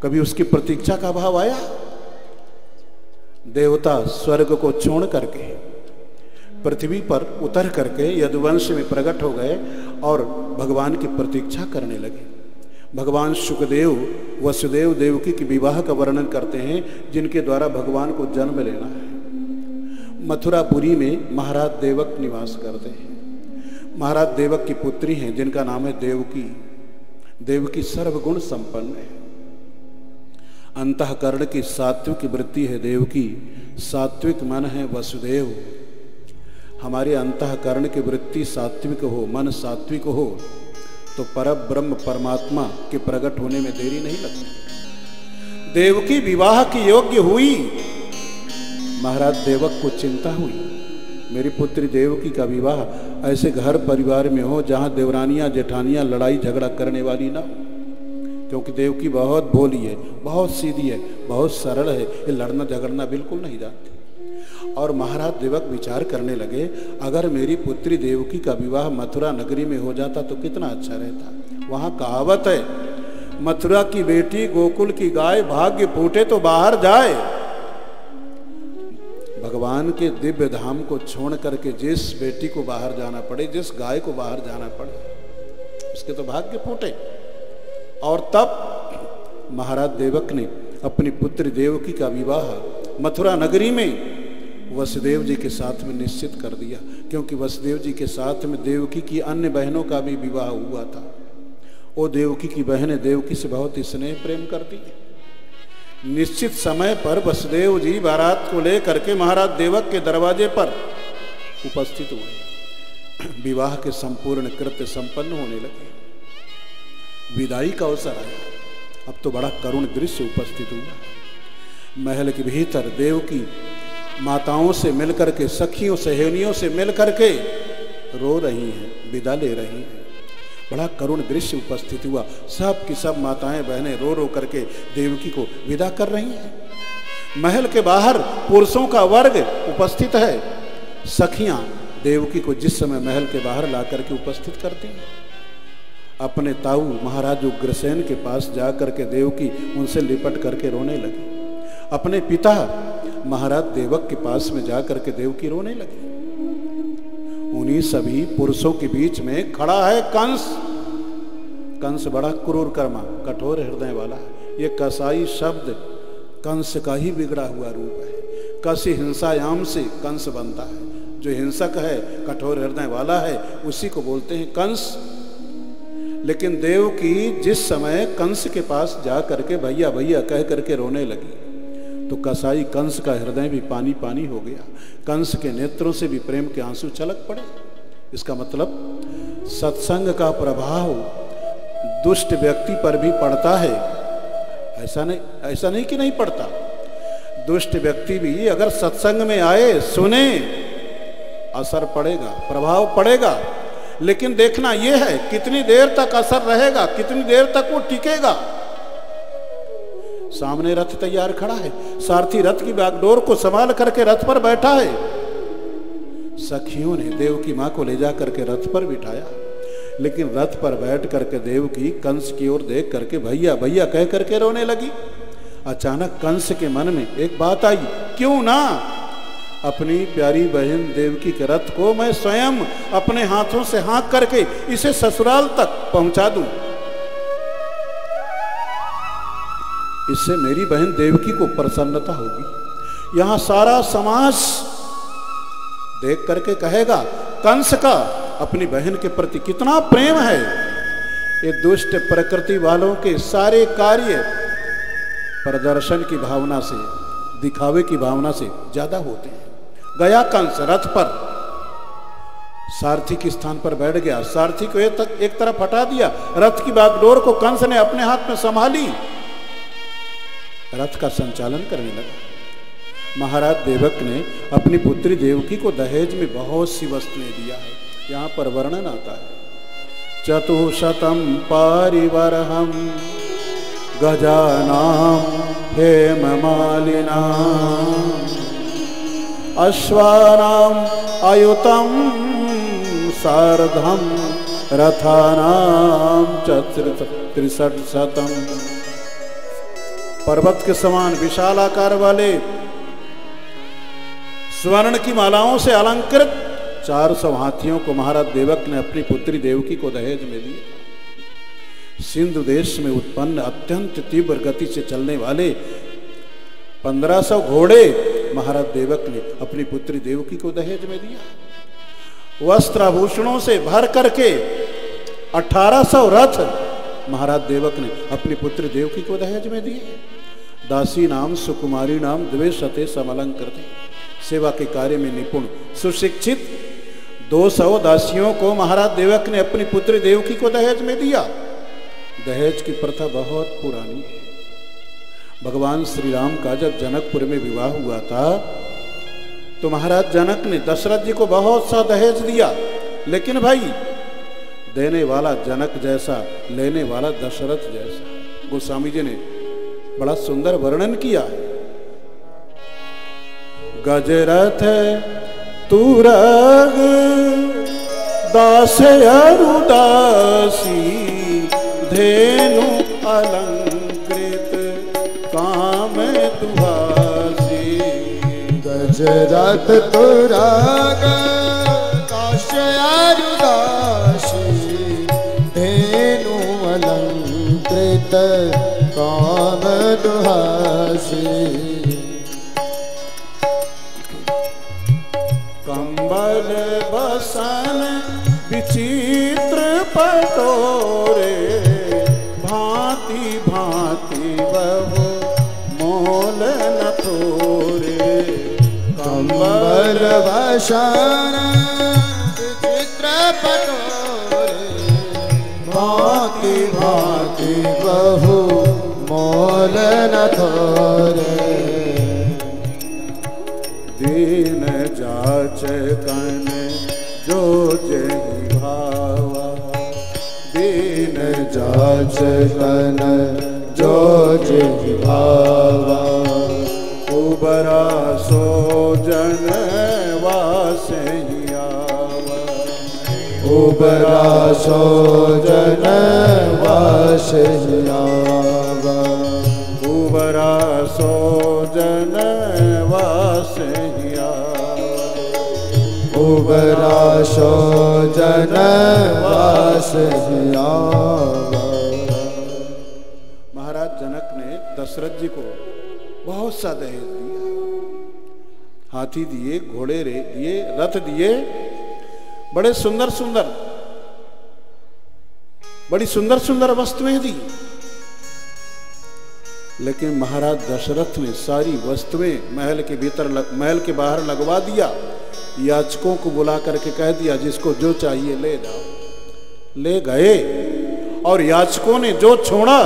कभी उसकी प्रतीक्षा का भाव आया? देवता स्वर्ग को छोड़ करके पृथ्वी पर उतर करके यदुवंश में प्रकट हो गए और भगवान की प्रतीक्षा करने लगे। भगवान शुकदेव वसुदेव देवकी के विवाह का वर्णन करते हैं, जिनके द्वारा भगवान को जन्म लेना है। मथुरापुरी में महाराज देवक निवास करते हैं। महाराज देवक की पुत्री हैं जिनका नाम है देवकी। देवकी सर्वगुण संपन्न है, अंतःकरण की सात्विक वृत्ति है देवकी, सात्विक मन है वसुदेव। हमारे अंतःकरण की वृत्ति सात्विक हो, मन सात्विक हो तो परब्रह्म परमात्मा के प्रकट होने में देरी नहीं लगती। देवकी विवाह की योग्य हुई, महाराज देवक को चिंता हुई, मेरी पुत्री देवकी का विवाह ऐसे घर परिवार में हो जहां देवरानियां जेठानियां लड़ाई झगड़ा करने वाली ना हो, क्योंकि देवकी बहुत भोली है, बहुत सीधी है, बहुत सरल है, ये लड़ना झगड़ना बिल्कुल नहीं जानती। और महाराज देवक विचार करने लगे, अगर मेरी पुत्री देवकी का विवाह मथुरा नगरी में हो जाता तो कितना अच्छा रहता। वहां कहावत है, मथुरा की बेटी गोकुल की गाय, भाग्य फूटे तो बाहर जाए। भगवान के दिव्य धाम को छोड़ करके जिस बेटी को बाहर जाना पड़े, जिस गाय को बाहर जाना पड़े, उसके तो भाग्य फूटे। और तब महाराज देवक ने अपनी पुत्री देवकी का विवाह मथुरा नगरी में वसुदेव जी के साथ में निश्चित कर दिया, क्योंकि वसुदेव जी के साथ में देवकी की अन्य बहनों का भी विवाह हुआ था। वो देवकी की बहनें देवकी से बहुत स्नेह प्रेम करती हैं। निश्चित समय पर वसुदेव जी बारात को लेकर के महाराज देवक के दरवाजे पर उपस्थित हुए। विवाह के संपूर्ण कृत्य संपन्न होने लगे। विदाई का अवसर आया। अब तो बड़ा करुण दृश्य उपस्थित हुआ। महल के भीतर देवकी माताओं से मिलकर के, सखियों सहेलियों से मिलकर के रो रही हैं, विदा ले रही हैं। बड़ा करुण दृश्य उपस्थित हुआ। सब की सब माताएं बहनें रो रो करके देवकी को विदा कर रही हैं। महल के बाहर पुरुषों का वर्ग उपस्थित है। सखियां देवकी को जिस समय महल के बाहर ला करके उपस्थित करती हैं, अपने ताऊ महाराज उग्रसेन के पास जा करके देवकी उनसे लिपट करके रोने लगी। अपने पिता महाराज देवक के पास में जा करके देवकी रोने लगी। उन्हीं सभी पुरुषों के बीच में खड़ा है कंस। कंस बड़ा क्रूर कर्मा, कठोर हृदय वाला है। ये कसाई शब्द कंस का ही बिगड़ा हुआ रूप है। कसी हिंसायाम से कंस बनता है। जो हिंसक है, कठोर हृदय वाला है, उसी को बोलते हैं कंस। लेकिन देवकी जिस समय कंस के पास जा करके भैया भैया कह करके रोने लगी, तो कसाई कंस का हृदय भी पानी पानी हो गया। कंस के नेत्रों से भी प्रेम के आंसू छलक पड़े। इसका मतलब सत्संग का प्रभाव दुष्ट व्यक्ति पर भी पड़ता है। ऐसा नहीं कि नहीं पड़ता। दुष्ट व्यक्ति भी अगर सत्संग में आए, सुने, असर पड़ेगा, प्रभाव पड़ेगा। लेकिन देखना यह है कितनी देर तक असर रहेगा, कितनी देर तक वो टिकेगा। सामने रथ तैयार खड़ा है, सारथी रथ की बागडोर को संभाल करके रथ पर बैठा है। सखियों ने देवकी मां को ले जा करके रथ पर बिठाया, लेकिन रथ पर बैठ करके देवकी कंस की ओर देख करके भैया भैया कह करके रोने लगी। अचानक कंस के मन में एक बात आई, क्यों ना अपनी प्यारी बहन देवकी के रथ को मैं स्वयं अपने हाथों से हाँक करके इसे ससुराल तक पहुंचा दूं। इससे मेरी बहन देवकी को प्रसन्नता होगी। यहां सारा समाज देख करके कहेगा कंस का अपनी बहन के प्रति कितना प्रेम है। ये दुष्ट प्रकृति वालों के सारे कार्य प्रदर्शन की भावना से, दिखावे की भावना से ज्यादा होते हैं। गया कंस रथ पर, सारथी के स्थान पर बैठ गया। सारथी को एक तरफ हटा दिया। रथ की बागडोर को कंस ने अपने हाथ में संभाली, रथ का संचालन करने लगा। महाराज देवक ने अपनी पुत्री देवकी को दहेज में बहुत सी वस्तुएं दिया है। यहाँ पर वर्णन आता है, चतुशतम पारिवरहम गजानाम हेममालिना अश्वानाम आयुतम सार्धम रथानाम 63 शतम। पर्वत के समान विशाल आकार वाले स्वर्ण की मालाओं से अलंकृत 400 हाथियों को महाराज देवक ने अपनी पुत्री देवकी को दहेज में दिया। सिंधु देश में उत्पन्न अत्यंत तीव्र गति से चलने वाले 1500 घोड़े महाराज देवक ने अपनी पुत्री देवकी को दहेज में दिया। वस्त्र आभूषणों से भर करके 1800 रथ महाराज देवक ने अपनी पुत्री देवकी को दहेज में दिए। दासी नाम सुकुमारी नाम द्वेषते समलंकृत, सेवा के कार्य में निपुण सुशिक्षित 200 दासियों को महाराज देवक ने अपनी पुत्री देवकी को दहेज में दिया। दहेज की प्रथा बहुत पुरानी है। भगवान श्री राम का जब जनकपुर में विवाह हुआ था तो महाराज जनक ने दशरथ जी को बहुत सा दहेज दिया, लेकिन भाई देने वाला जनक जैसा, लेने वाला दशरथ जैसा। गोस्वामी जी ने बड़ा सुंदर वर्णन किया है। गजरथ तुरग दास अरुदासी धेनु अलंकृत काम दुहासी। गजरथ तुरग दास अरुदासी धेनु अलंकृत काम दुहासी। कंबल बसन विचित्र पटोरे भांति भांति बहु मोल न थोरे। कंबल बसन विचित्र पटोरे भांति भांति बहु मोल न थोरे। दीन जाचकन जो जहि भावा, दीन जाचकन जो जहि भावा। उबरा सो जन वासहि आवा, उबरा सो जन वासहि आवा। उबरा सो जन वासहि आवा। उबरा सो जन वासहि आवा। महाराज जनक ने दशरथ जी को बहुत सा दहेज दिया। हाथी दिए, घोड़े दिए, रथ दिए, बड़े सुंदर सुंदर, बड़ी सुंदर सुंदर वस्तुएं दी। लेकिन महाराज दशरथ ने सारी वस्तुएं महल के भीतर महल के बाहर लगवा दिया। याचकों को बुला करके कह दिया जिसको जो चाहिए ले जाओ। ले गए और याचकों ने जो छोड़ा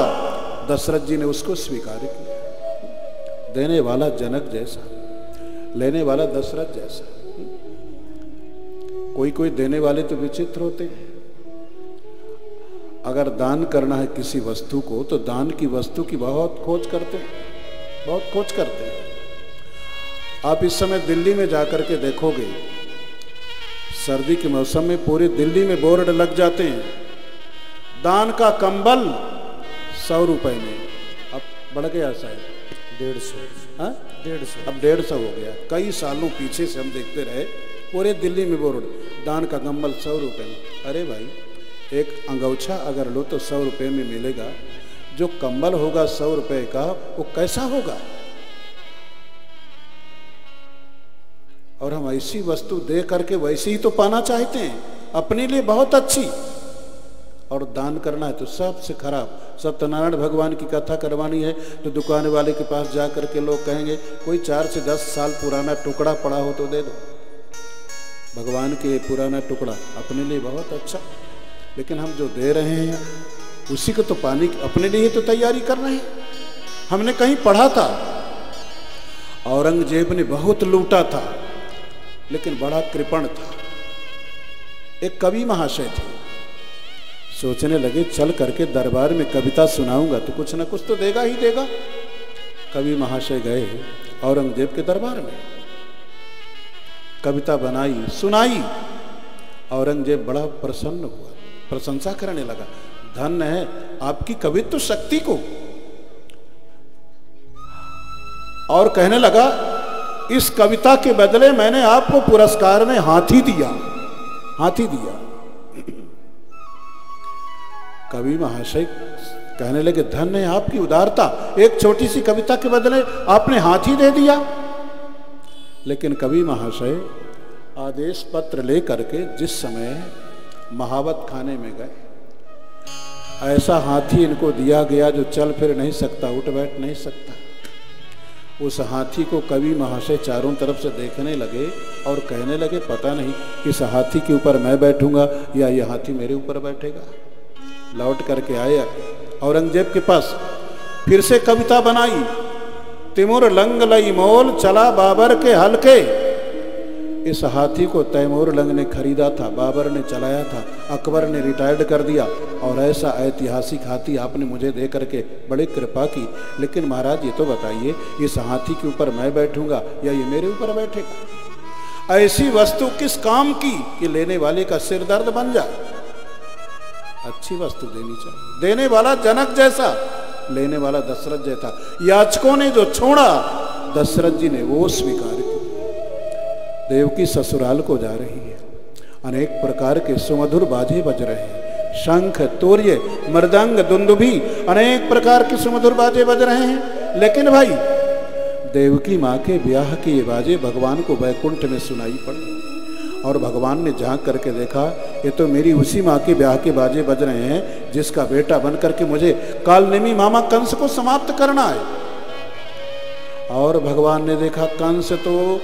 दशरथ जी ने उसको स्वीकार किया। देने वाला जनक जैसा, लेने वाला दशरथ जैसा। कोई कोई देने वाले तो विचित्र होते हैं। अगर दान करना है किसी वस्तु को तो दान की वस्तु की बहुत खोज करते हैं, बहुत खोज करते हैं। आप इस समय दिल्ली में जाकर के देखोगे, सर्दी के मौसम में पूरी दिल्ली में बोर्ड लग जाते हैं, दान का कंबल 100 रुपए में। अब बढ़ गया शायद 150। हाँ 150 अब 150 हो गया। कई सालों पीछे से हम देखते रहे पूरे दिल्ली में बोर्ड, दान का कंबल 100 रुपए में। अरे भाई, एक अंगोछा अगर लो तो 100 रुपए में मिलेगा, जो कंबल होगा 100 रुपए का वो कैसा होगा? और हम ऐसी वस्तु दे करके वैसे ही तो पाना चाहते हैं, अपने लिए बहुत अच्छी, और दान करना है तो सबसे खराब। सत्यनारायण भगवान की कथा करवानी है तो दुकान वाले के पास जा करके लोग कहेंगे कोई 4 से 10 साल पुराना टुकड़ा पड़ा हो तो दे दो। भगवान के पुराना टुकड़ा अपने लिए बहुत अच्छा, लेकिन हम जो दे रहे हैं उसी को तो पाने की अपने लिए तो तैयारी कर रहे हैं। हमने कहीं पढ़ा था औरंगजेब ने बहुत लूटा था लेकिन बड़ा कृपण था। एक कवि महाशय थे, सोचने लगे चल करके दरबार में कविता सुनाऊंगा तो कुछ ना कुछ तो देगा ही देगा। कवि महाशय गए औरंगजेब के दरबार में, कविता बनाई, सुनाई। औरंगजेब बड़ा प्रसन्न हुआ, प्रशंसा करने लगा, धन्य है आपकी कवित्व शक्ति को। और कहने लगा, इस कविता के बदले मैंने आपको पुरस्कार में हाथी दिया, हाथी दिया। कवि महाशय कहने लगे, धन्य है आपकी उदारता, एक छोटी सी कविता के बदले आपने हाथी दे दिया। लेकिन कवि महाशय आदेश पत्र लेकर के जिस समय महावत खाने में गए, ऐसा हाथी इनको दिया गया जो चल फिर नहीं सकता, उठ बैठ नहीं सकता। उस हाथी को कवि महाशय चारों तरफ से देखने लगे और कहने लगे, पता नहीं इस हाथी के ऊपर मैं बैठूंगा या ये हाथी मेरे ऊपर बैठेगा। लौट करके आए औरंगजेब के पास, फिर से कविता बनाई, तिमुर लंग लई मोल चला बाबर के हल्के। इस हाथी को तैमूर लंग ने खरीदा था, बाबर ने चलाया था, अकबर ने रिटायर्ड कर दिया, और ऐसा ऐतिहासिक हाथी आपने मुझे दे करके बड़ी कृपा की। लेकिन महाराज ये तो बताइए, इस हाथी के ऊपर मैं बैठूंगा या ये मेरे ऊपर बैठेगा? ऐसी वस्तु किस काम की कि लेने वाले का सिर दर्द बन जाए? अच्छी वस्तु देनी चाहिए। देने वाला जनक जैसा, लेने वाला दशरथ जैसा। याचकों ने जो छोड़ा, दशरथ जी ने वो स्वीकार किया। देवकी ससुराल को जा रही है, अनेक प्रकार के सुमधुर बाजे बज रहे हैं, शंख तोर्य मृदंग दुंदुभी अनेक प्रकार के सुमधुर बाजे बज रहे हैं। लेकिन भाई देवकी माँ के ब्याह के ये बाजे भगवान को वैकुंठ में सुनाई पड़े, और भगवान ने झांक करके देखा, ये तो मेरी उसी माँ के ब्याह के बाजे बज रहे हैं जिसका बेटा बन करके मुझे कालनेमी मामा कंस को समाप्त करना है। और भगवान ने देखा, कंस तो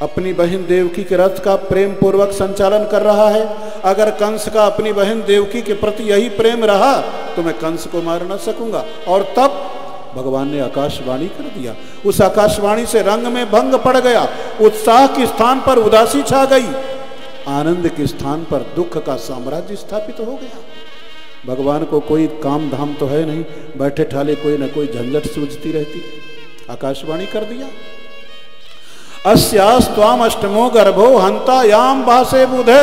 अपनी बहन देवकी के रथ का प्रेम पूर्वक संचालन कर रहा है। अगर कंस का अपनी बहन देवकी के प्रति यही प्रेम रहा तो मैं कंस को मार न सकूंगा। और तब भगवान ने आकाशवाणी कर दिया। उस आकाशवाणी से रंग में भंग पड़ गया। उत्साह के स्थान पर उदासी छा गई, आनंद के स्थान पर दुख का साम्राज्य स्थापित हो गया। भगवान को कोई काम धाम तो है नहीं, बैठे ठाले कोई न कोई झंझट सूझती रहती। आकाशवाणी कर दिया, अस्यास्त्वाम अष्टमो गर्भो हंता याम भासे बुधे।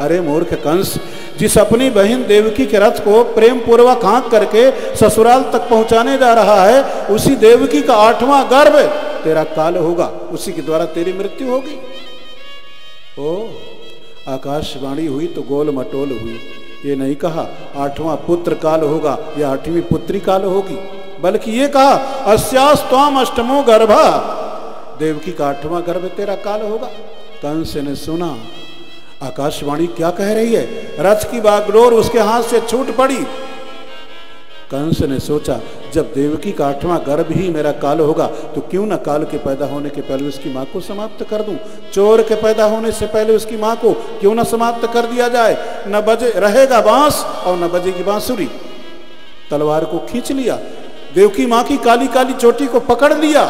अरे मूर्ख कंस, जिस अपनी बहन देवकी के रथ को प्रेम पूर्वक हाँक करके ससुराल तक पहुंचाने जा रहा है, उसी देवकी का 8वां गर्भ तेरा काल होगा, उसी के द्वारा तेरी मृत्यु होगी। ओ आकाशवाणी हुई तो गोल मटोल हुई। ये नहीं कहा 8वां पुत्र काल होगा या 8वीं पुत्री काल होगी, बल्कि ये कहा अस्यास्त्वाम अष्टमो गर्भा, देवकी का 8वां गर्भ तेरा काल होगा। कंस ने सुना आकाशवाणी क्या कह रही है, रथ की बागडोर उसके हाथ से छूट पड़ी। कंस ने सोचा, जब देवकी का 8वां गर्भ ही मेरा काल होगा तो क्यों ना काल के पैदा होने के पहले उसकी मां को समाप्त कर दूं। चोर के पैदा होने से पहले उसकी मां को क्यों ना समाप्त कर दिया जाए। न बजे रहेगा बांस और न बजेगी बांसुरी। तलवार को खींच लिया, देवकी मां की काली काली चोटी को पकड़ लिया,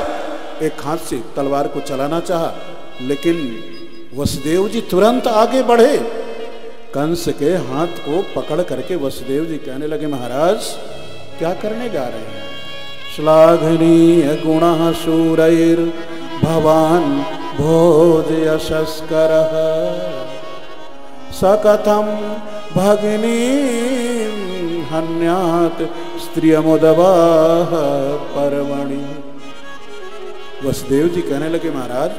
एक हाथ से तलवार को चलाना चाहा, लेकिन वसुदेव जी तुरंत आगे बढ़े। कंस के हाथ को पकड़ करके वसुदेव जी कहने लगे, महाराज क्या करने जा रहे हैं? श्लाघनीय गुणः शूरैर भवान भोज यशस्करः सकथम भगिनी हन्यात स्त्रियमुदवाह परमणि। वसुदेव जी कहने लगे, महाराज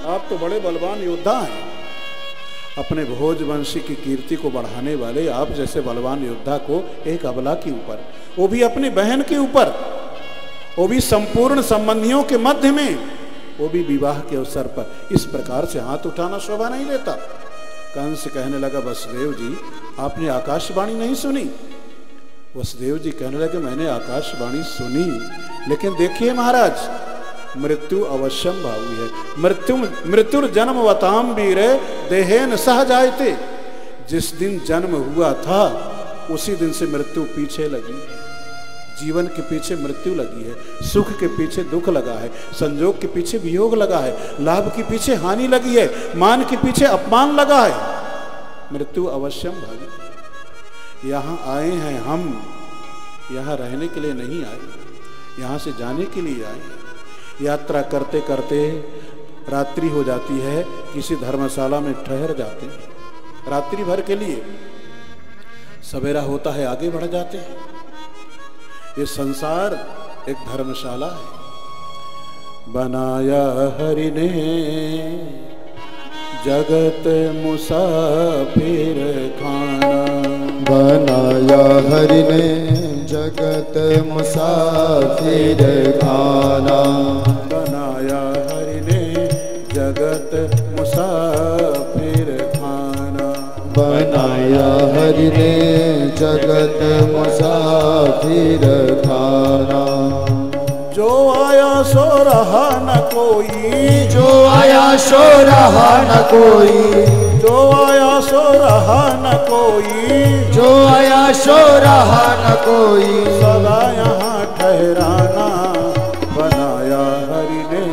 आप तो बड़े बलवान योद्धा हैं, अपने भोज वंशी की कीर्ति को बढ़ाने वाले आप जैसे बलवान योद्धा को एक अबला के ऊपर, वो भी अपनी बहन के ऊपर, वो भी संपूर्ण संबंधियों के मध्य में, वो भी विवाह के अवसर पर इस प्रकार से हाथ उठाना शोभा नहीं लेता। कंस कहने लगा, वसुदेव जी आपने आकाशवाणी नहीं सुनी? वसुदेव जी कहने लगे, मैंने आकाशवाणी सुनी, लेकिन देखिए महाराज मृत्यु अवश्यम भावी है। मृत्युर जन्मवताम वीरे देहेन सह जायते। जिस दिन जन्म हुआ था उसी दिन से मृत्यु पीछे लगी है। जीवन के पीछे मृत्यु लगी है, सुख के पीछे दुख लगा है, संजोग के पीछे वियोग लगा है, लाभ के पीछे हानि लगी है, मान के पीछे अपमान लगा है। मृत्यु अवश्यम भावी। यहाँ आए हैं हम, यहाँ रहने के लिए नहीं आए, यहाँ से जाने के लिए आए। यात्रा करते करते रात्रि हो जाती है, किसी धर्मशाला में ठहर जाते हैं रात्रि भर के लिए, सवेरा होता है आगे बढ़ जाते हैं। ये संसार एक धर्मशाला है। बनाया हरि ने जगत मुसाफिर खाना। बनाया हरि ने जगत मुसाफिर खाना। बनाया हरि ने जगत मुसाफिर खाना। बनाया हरि ने जगत मुसाफिर खाना। जो आया सो रहा न कोई, जो आया सो रहा न कोई, जो आया सो रहा न कोई, जो आया सो रहा न कोई, सदा यहाँ ठहराना। बनाया हरि ने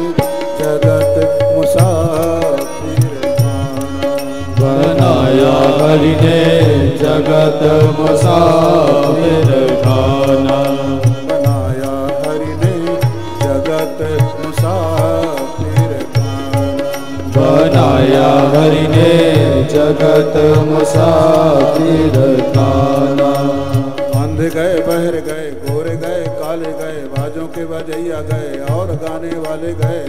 जगत मुसाफिर खाना। बनाया हरि ने जगत मुसाफिर खाना। बनाया हरि ने जगत मुसाफिर खाना। बनाया हरि ने जगत मुसाफिर खाना। अंध गए, बहर गए, गोरे गए, काले गए, बाजों के बजैया गए और गाने वाले गए।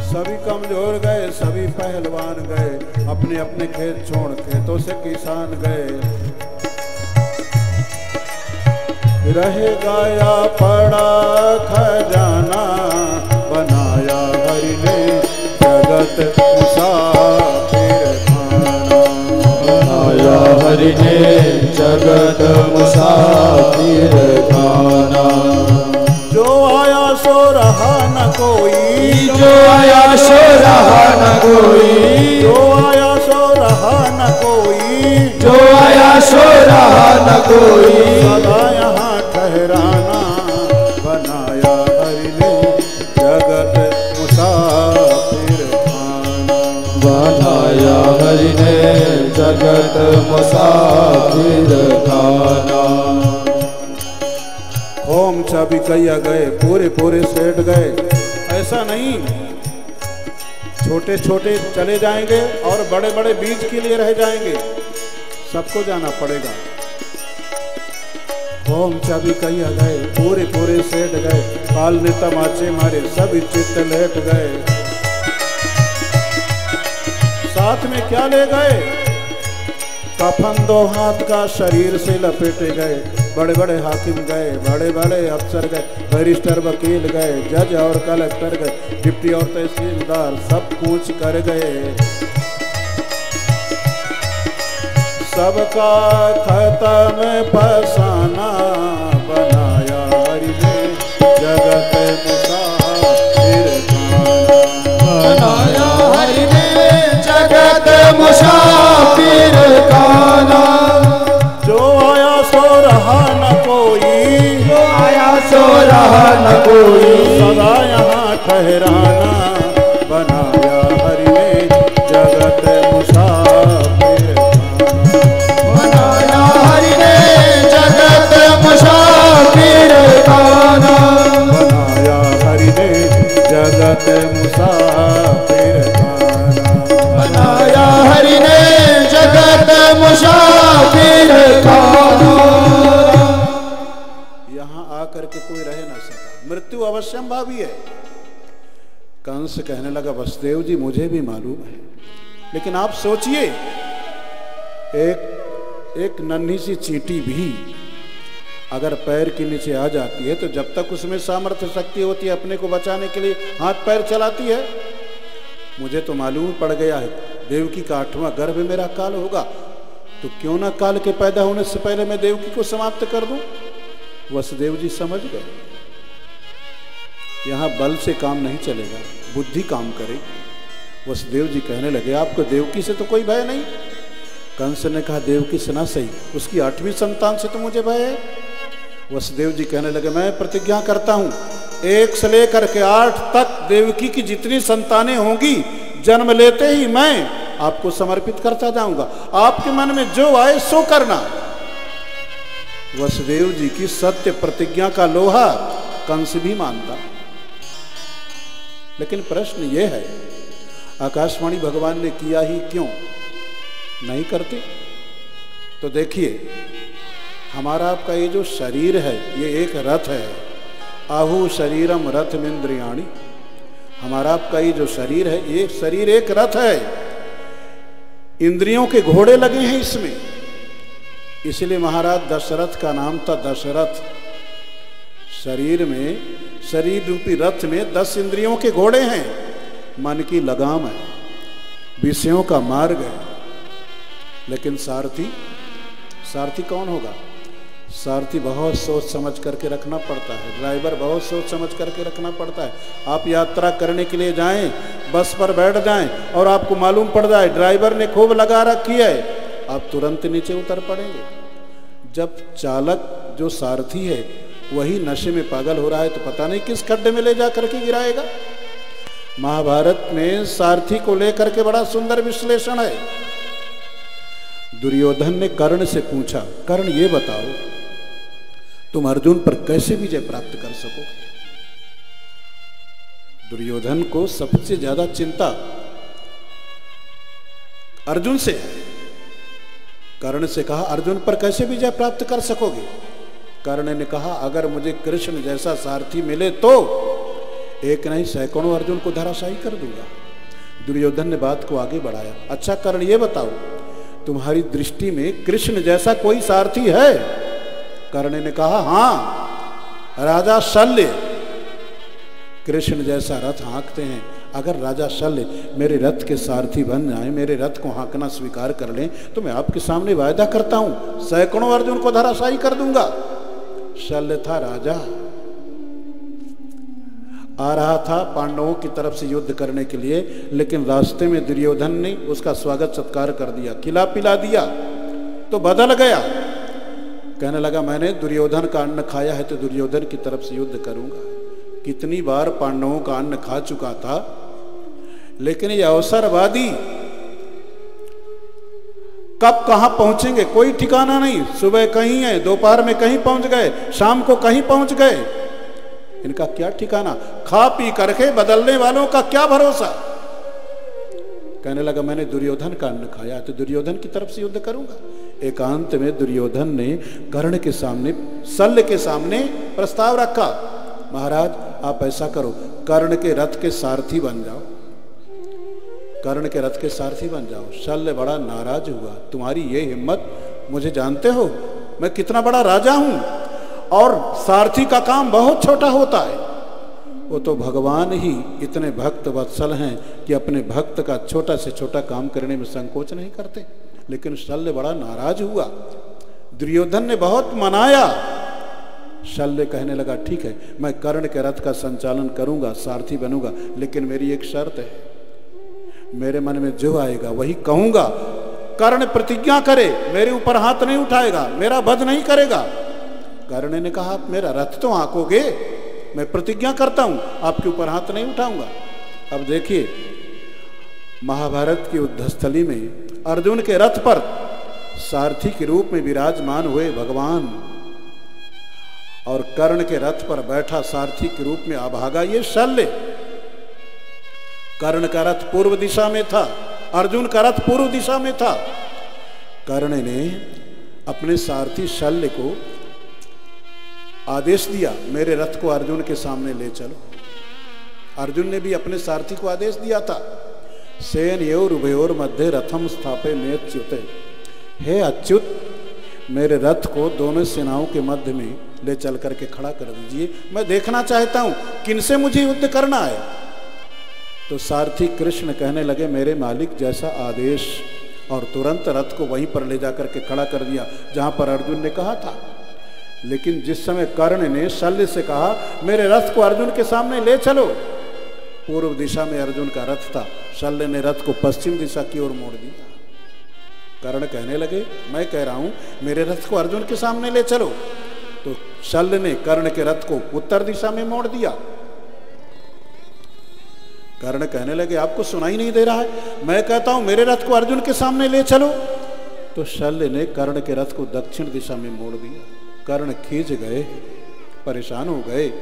सभी कमजोर गए, सभी पहलवान गए, अपने अपने खेत छोड़ खेतों से किसान गए। रहेगा या पड़ा खजाना। बनाया हरि ने जगत मुसाफिर खाना। बनाया हरि ने जगत मुसाफिर खाना। जो आया सो रहा न कोई, जो आया सो रहा न कोई, जो आया सो रहा न कोई, जो आया सो रहा न कोई, सदा यहाँ ठहराना। बनाया हरि ने जगत मुसाफिर खाना। बनाया हरि ने जगत मुसाफिर खाना। होम चाबी कैया गए, पूरे पूरे सेठ गए। ऐसा नहीं, छोटे छोटे चले जाएंगे और बड़े बड़े बीज के लिए रह जाएंगे। सबको जाना पड़ेगा। होम चाबी कैया गए, पूरे पूरे सेठ गए। काल ने तमाचे मारे, सभी चित्त लेट गए। साथ में क्या ले गए? कफन 2 हाथ का शरीर से लपेटे गए। बड़े बड़े हाकिम गए, बड़े बड़े अफसर गए, बैरिस्टर वकील गए, जज और कलेक्टर गए, डिप्टी और तहसीलदार सब कूच कर गए। सबका खत्म फसाना। बनाया हरि ने जगत मुसाफिर खाना। बनाया हरि ने जगत मुसाफिर खाना। जो आया सो रहा न कोई, जो आया सो रहा न कोई, सदा यहाँ ठहराना। बनाया हरि ने जगत मुसाफिर खाना। बनाया हरि ने जगत मुसाफिर खाना। बनाया हरि ने जगत मुसाफिर खाना। बनाया हरि ने जगत मुसाफिर खाना। यहाँ आकर के कोई रह ना सका, मृत्यु अवश्यंभावी है। कंस कहने लगा, वसुदेव जी मुझे भी मालूम है, लेकिन आप सोचिए, एक नन्ही सी चींटी भी अगर पैर के नीचे आ जाती है तो जब तक उसमें सामर्थ्य शक्ति होती है अपने को बचाने के लिए हाथ पैर चलाती है। मुझे तो मालूम पड़ गया है देवकी का 8वां गर्भ मेरा काल होगा, तो क्यों ना काल के पैदा होने से पहले मैं देवकी को समाप्त कर दूं। वसुदेव जी समझ गए, यहां बल से काम नहीं चलेगा, बुद्धि काम करेगी। वसुदेव जी कहने लगे, आपको देवकी से तो कोई भय नहीं। कंस ने कहा, देवकी से ना सही, उसकी 8वीं संतान से तो मुझे भय है। वसुदेव जी कहने लगे, मैं प्रतिज्ञा करता हूं 1 से लेकर के 8 तक देवकी की जितनी संतानें होंगी जन्म लेते ही मैं आपको समर्पित करता जाऊंगा, आपके मन में जो आए सो करना। वसुदेव जी की सत्य प्रतिज्ञा का लोहा कंस भी मानता। लेकिन प्रश्न यह है, आकाशवाणी भगवान ने किया ही क्यों? नहीं करते तो देखिए, हमारा आपका ये जो शरीर है ये एक रथ है, आहु शरीरम रथमिंद्रियाणि, हमारा आपका ये जो शरीर है, ये शरीर एक रथ है, इंद्रियों के घोड़े लगे हैं इसमें। इसलिए महाराज दशरथ का नाम था दशरथ। शरीर में, शरीर रूपी रथ में 10 इंद्रियों के घोड़े हैं, मन की लगाम है, विषयों का मार्ग है। लेकिन सारथी कौन होगा? सारथी बहुत सोच समझ करके रखना पड़ता है, ड्राइवर बहुत सोच समझ करके रखना पड़ता है। आप यात्रा करने के लिए जाएं, बस पर बैठ जाएं और आपको मालूम पड़ जाए ड्राइवर ने खूब लगा रखी है, आप तुरंत नीचे उतर पड़ेंगे। जब चालक जो सारथी है वही नशे में पागल हो रहा है तो पता नहीं किस खड्डे में ले जा करके गिराएगा। महाभारत में सारथी को लेकर के बड़ा सुंदर विश्लेषण है। दुर्योधन ने कर्ण से पूछा, कर्ण ये बताओ तुम अर्जुन पर कैसे विजय प्राप्त कर सकोगे? दुर्योधन को सबसे ज्यादा चिंता अर्जुन से है। कर्ण से कहा अर्जुन पर कैसे विजय प्राप्त कर सकोगे? कर्ण ने कहा अगर मुझे कृष्ण जैसा सारथी मिले तो एक नहीं सैकड़ों अर्जुन को धराशायी कर दूंगा। दुर्योधन ने बात को आगे बढ़ाया, अच्छा कर्ण ये बताओ तुम्हारी दृष्टि में कृष्ण जैसा कोई सारथी है? कर्ण ने कहा हां, राजा शल्य कृष्ण जैसा रथ हाँकते हैं। अगर राजा शल्य मेरे रथ के सारथी बन जाए, मेरे रथ को हाँकना स्वीकार कर लें तो मैं आपके सामने वायदा करता हूं सैकड़ों अर्जुन को धराशायी कर दूंगा। शल्य था राजा, आ रहा था पांडवों की तरफ से युद्ध करने के लिए, लेकिन रास्ते में दुर्योधन ने उसका स्वागत सत्कार कर दिया, खिला पिला दिया, तो बदल गया। कहने लगा मैंने दुर्योधन का अन्न खाया है तो दुर्योधन की तरफ से युद्ध करूंगा। कितनी बार पांडवों का अन्न खा चुका था, लेकिन ये अवसरवादी कब कहां पहुंचेंगे कोई ठिकाना नहीं। सुबह कहीं है, दोपहर में कहीं पहुंच गए, शाम को कहीं पहुंच गए, इनका क्या ठिकाना? खा पी करके बदलने वालों का क्या भरोसा। कहने लगा मैंने दुर्योधन का अन्न खाया तो दुर्योधन की तरफ से युद्ध करूंगा। एकांत में दुर्योधन ने कर्ण के सामने, शल्य के सामने प्रस्ताव रखा, महाराज आप ऐसा करो कर्ण के रथ के सारथी बन जाओ, कर्ण के रथ के सारथी बन जाओ। शल्य बड़ा नाराज हुआ, तुम्हारी ये हिम्मत, मुझे जानते हो मैं कितना बड़ा राजा हूं और सारथी का काम बहुत छोटा होता है। वो तो भगवान ही इतने भक्त वत्सल हैं कि अपने भक्त का छोटा से छोटा काम करने में संकोच नहीं करते। लेकिन शल्य बड़ा नाराज हुआ, दुर्योधन ने बहुत मनाया। शल्य कहने लगा ठीक है मैं कर्ण के रथ का संचालन करूंगा, सारथी बनूंगा, लेकिन मेरी एक शर्त है, मेरे मन में जो आएगा वही कहूंगा। कर्ण प्रतिज्ञा करे मेरे ऊपर हाथ नहीं उठाएगा, मेरा वध नहीं करेगा। कर्ण ने कहा आप मेरा रथ तो हाँकोगे, मैं प्रतिज्ञा करता हूं आपके ऊपर हाथ नहीं उठाऊंगा। अब देखिए महाभारत की युद्धस्थली में अर्जुन के रथ पर सारथी के रूप में विराजमान हुए भगवान और कर्ण के रथ पर बैठा सारथी के रूप में अभागा ये शल्य। कर्ण का रथ पूर्व दिशा में था, अर्जुन का रथ पूर्व दिशा में था। कर्ण ने अपने सारथी शल्य को आदेश दिया मेरे रथ को अर्जुन के सामने ले चलो। अर्जुन ने भी अपने सारथी को आदेश दिया था, सेनयोर उभयोर मध्य रथम स्थापे में अच्युत, हे अच्युत मेरे रथ को दोनों सेनाओं के मध्य में ले चल करके खड़ा कर दीजिए, मैं देखना चाहता हूं किनसे मुझे युद्ध करना है। तो सारथी कृष्ण कहने लगे मेरे मालिक जैसा आदेश, और तुरंत रथ को वहीं पर ले जाकर के खड़ा कर दिया जहां पर अर्जुन ने कहा था। लेकिन जिस समय कर्ण ने शल्य से कहा मेरे रथ को अर्जुन के सामने ले चलो, पूर्व दिशा में अर्जुन का रथ था, शल्य ने रथ को पश्चिम दिशा की ओर मोड़ दिया। कर्ण कहने लगे मैं कह रहा हूं मेरे रथ को अर्जुन के सामने ले चलो, तो शल्य ने कर्ण के रथ को उत्तर दिशा में मोड़ दिया। कर्ण कहने लगे आपको सुनाई नहीं दे रहा है, मैं कहता हूं मेरे रथ को अर्जुन के सामने ले चलो, तो शल्य ने कर्ण के रथ को दक्षिण दिशा में मोड़ दिया। कर्ण खींच गए, परेशान हो गए।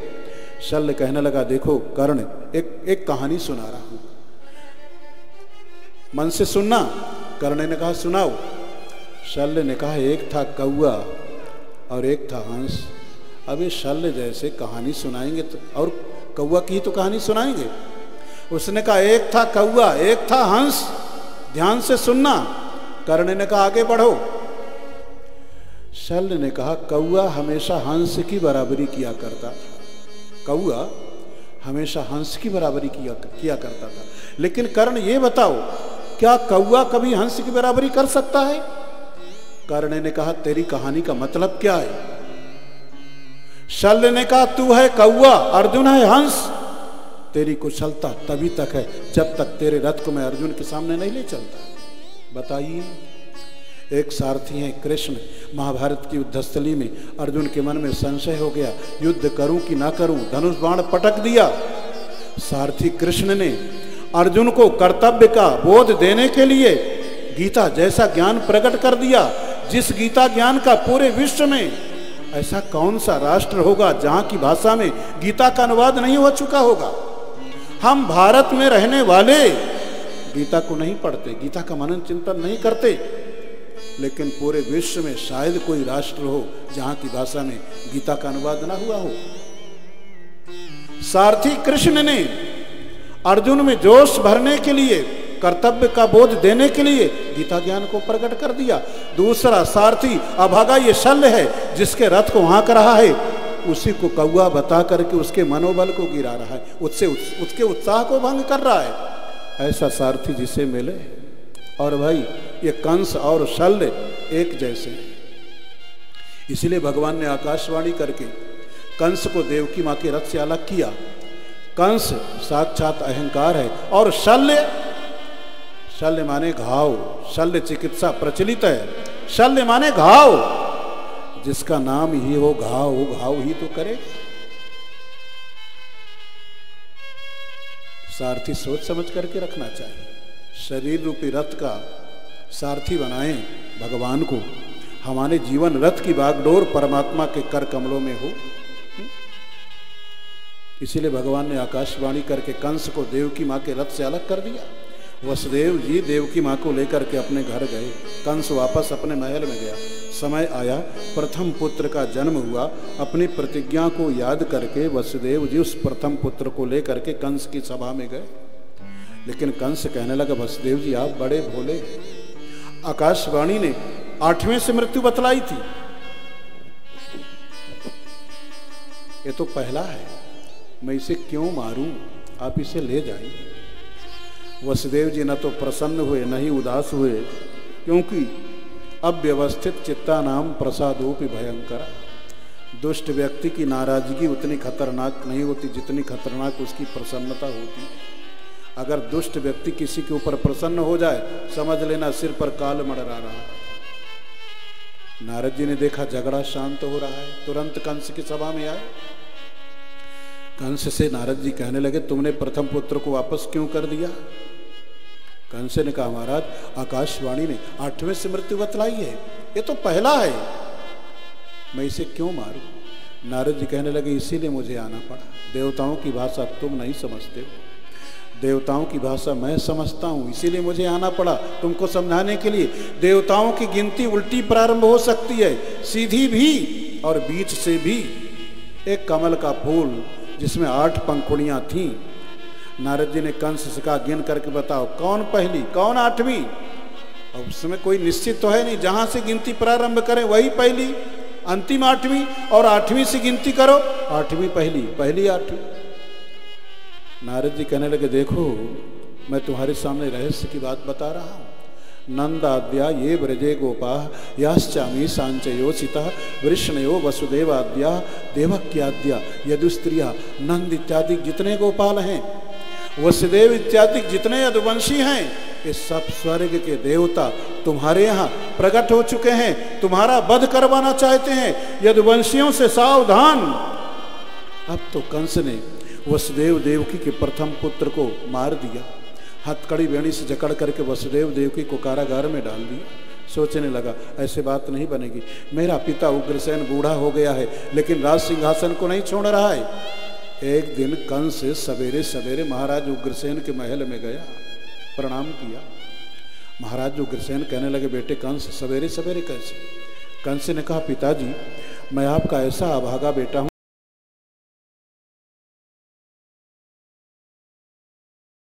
शल्य कहने लगा देखो कर्ण एक कहानी सुना रहा हूं, मन से सुनना। कर्ण ने कहा सुनाओ। शल्य ने कहा एक था कौआ और एक था हंस, अब ये शल्य जैसे कहानी सुनाएंगे तो, और कौवा की तो कहानी सुनाएंगे। उसने कहा एक था कौवा, एक था हंस, ध्यान से सुनना। कर्ण ने कहा आगे बढ़ो। शल्य ने कहा कौवा हमेशा हंस की बराबरी किया करता था, कौवा हमेशा हंस की बराबरी किया करता था। लेकिन कर्ण ये बताओ, क्या कौवा कभी हंस की बराबरी कर सकता है? कर्ण ने कहा तेरी कहानी का मतलब क्या है? शल्य ने कहा तू है कौवा, अर्जुन है हंस। तेरी कुशलता तभी तक है जब तक तेरे रथ को मैं अर्जुन के सामने नहीं ले चलता। बताइए, एक सारथी हैं कृष्ण, महाभारत की युद्धस्थली में अर्जुन के मन में संशय हो गया, युद्ध करूं कि ना करूं, धनुष बाण पटक दिया। सारथी कृष्ण ने अर्जुन को कर्तव्य का बोध देने के लिए गीता जैसा ज्ञान प्रकट कर दिया, जिस गीता ज्ञान का पूरे विश्व में ऐसा कौन सा राष्ट्र होगा जहां की भाषा में गीता का अनुवाद नहीं हो चुका होगा। हम भारत में रहने वाले गीता को नहीं पढ़ते, गीता का मनन चिंतन नहीं करते, लेकिन पूरे विश्व में शायद कोई राष्ट्र हो जहां की भाषा में गीता का अनुवाद ना हुआ हो। सारथी कृष्ण ने अर्जुन में जोश भरने के लिए, कर्तव्य का बोध देने के लिए गीता ज्ञान को प्रकट कर दिया। दूसरा सारथी अभागा ये शल्य है, जिसके रथ को हाँक रहा है, उसी को कौवा बता करके उसके मनोबल को गिरा रहा है, उसके उत्साह को भंग कर रहा है। ऐसा सारथी जिसे मिले। और भाई ये कंस और शल्य एक जैसे हैं। इसलिए भगवान ने आकाशवाणी करके कंस को देवकी माँ के रथ से अलग किया। कंस साक्षात अहंकार है, और शल्य माने घाव, शल्य चिकित्सा प्रचलित है। शल्य माने घाव, जिसका नाम ही हो घाव, वो घाव ही तो करे। सारथी सोच समझ करके रखना चाहिए। शरीर रूपी रथ का सारथी बनाएं भगवान को, हमारे जीवन रथ की बागडोर परमात्मा के कर कमलों में हो। इसीलिए भगवान ने आकाशवाणी करके कंस को देवकी माँ के रथ से अलग कर दिया। वसुदेव जी देवकी माँ को लेकर के अपने घर गए, कंस वापस अपने महल में गया। समय आया, प्रथम पुत्र का जन्म हुआ। अपनी प्रतिज्ञा को याद करके वसुदेव जी उस प्रथम पुत्र को लेकर के कंस की सभा में गए। लेकिन कंस कहने लगा वसुदेव जी आप बड़े भोले, आकाशवाणी ने 8वें से मृत्यु बतलाई थी, ये तो पहला है, मैं इसे क्यों मारूं, आप इसे ले जाइए। वसुदेव जी न तो प्रसन्न हुए न ही उदास हुए, क्योंकि अव्यवस्थित चित्ता नाम प्रसादोपि भयंकर। दुष्ट व्यक्ति की नाराजगी उतनी खतरनाक नहीं होती जितनी खतरनाक उसकी प्रसन्नता होती है। अगर दुष्ट व्यक्ति किसी के ऊपर प्रसन्न हो जाए, समझ लेना सिर पर काल मड़रा रहा है। नारद जी ने देखा झगड़ा शांत हो रहा है, तुरंत कंस की सभा में आए। कंस से नारद जी कहने लगे तुमने प्रथम पुत्र को वापस क्यों कर दिया? कंस ने कहा महाराज आकाशवाणी ने 8वें से मृत्यु बतलाई है, ये तो पहला है, मैं इसे क्यों मारूं? नारद जी कहने लगे इसीलिए मुझे आना पड़ा। देवताओं की भाषा तुम नहीं समझते हो, देवताओं की भाषा मैं समझता हूं, इसीलिए मुझे आना पड़ा तुमको समझाने के लिए। देवताओं की गिनती उल्टी प्रारंभ हो सकती है, सीधी भी और बीच से भी। एक कमल का फूल जिसमें 8 पंखुड़ियां थीं, नारद जी ने कंस से कहा गिन करके बताओ कौन पहली कौन 8वीं। और उसमें कोई निश्चित तो है नहीं, जहां से गिनती प्रारंभ करें वही पहली, अंतिम 8वीं, और 8वीं से गिनती करो 8वीं पहली, पहली 8वीं। नारद जी कहने लगे देखो मैं तुम्हारे सामने रहस्य की बात बता रहा हूँ। नंदाद्या ये व्रजे गोपा याश्चामी सांचयोचिता वृष्णयो वसुदेवाद्या देवक्याद्या यदुस्त्रिया। नंद इत्यादि जितने गोपाल हैं, वसुदेव इत्यादि जितने यदुवंशी हैं, ये सब स्वर्ग के देवता तुम्हारे यहाँ प्रकट हो चुके हैं, तुम्हारा वध करवाना चाहते हैं। यदुवंशियों से सावधान। अब तो कंस ने वसुदेव देवकी के प्रथम पुत्र को मार दिया, हथकड़ी बेणी से जकड़ करके वसुदेव देवकी को कारागार में डाल दिया। सोचने लगा ऐसे बात नहीं बनेगी, मेरा पिता उग्रसेन बूढ़ा हो गया है लेकिन राज सिंहासन को नहीं छोड़ रहा है। एक दिन कंस सवेरे सवेरे महाराज उग्रसेन के महल में गया, प्रणाम किया। महाराज उग्रसेन कहने लगे बेटे कंस सवेरे सवेरे कैसे? कंस ने कहा पिताजी मैं आपका ऐसा अभागा बेटा हूं